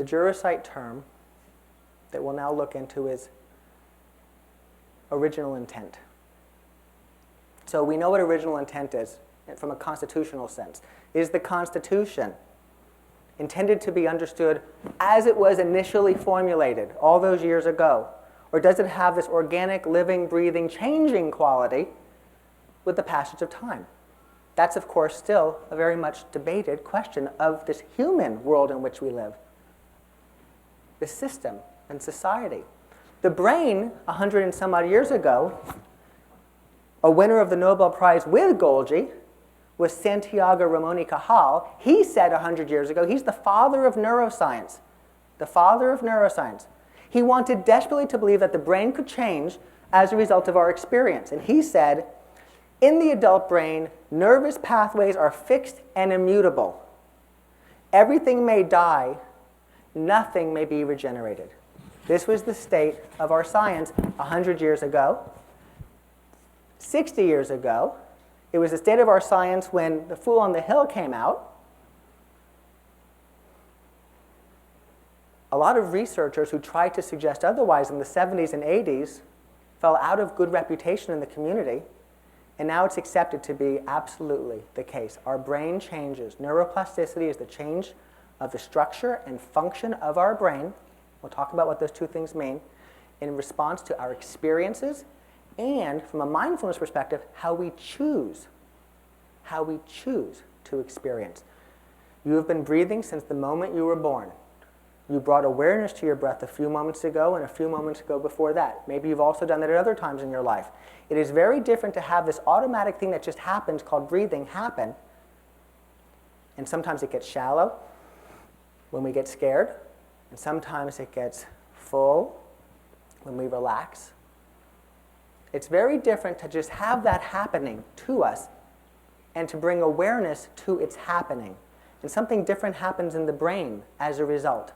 The Jurisight term that we'll now look into is original intent. So we know what original intent is from a constitutional sense. Is the Constitution intended to be understood as it was initially formulated all those years ago? Or does it have this organic, living, breathing, changing quality with the passage of time? That's, of course, still a very much debated question of this human world in which we live, this system and society. The brain, 100 and some odd years ago, a winner of the Nobel Prize with Golgi, was Santiago Ramon y Cajal. He said 100 years ago, he's the father of neuroscience. The father of neuroscience. He wanted desperately to believe that the brain could change as a result of our experience. And he said, in the adult brain, nervous pathways are fixed and immutable. Everything may die, nothing may be regenerated. This was the state of our science 100 years ago. 60 years ago, it was the state of our science when The Fool on the Hill came out. A lot of researchers who tried to suggest otherwise in the 70s and 80s fell out of good reputation in the community, and now it's accepted to be absolutely the case. Our brain changes. Neuroplasticity is the change of the structure and function of our brain. We'll talk about what those two things mean in response to our experiences and, from a mindfulness perspective, how we choose to experience. You have been breathing since the moment you were born. You brought awareness to your breath a few moments ago and a few moments ago before that. Maybe you've also done that at other times in your life. It is very different to have this automatic thing that just happens called breathing happen. And sometimes it gets shallow when we get scared. And sometimes it gets full when we relax. It's very different to just have that happening to us and to bring awareness to its happening. And something different happens in the brain as a result.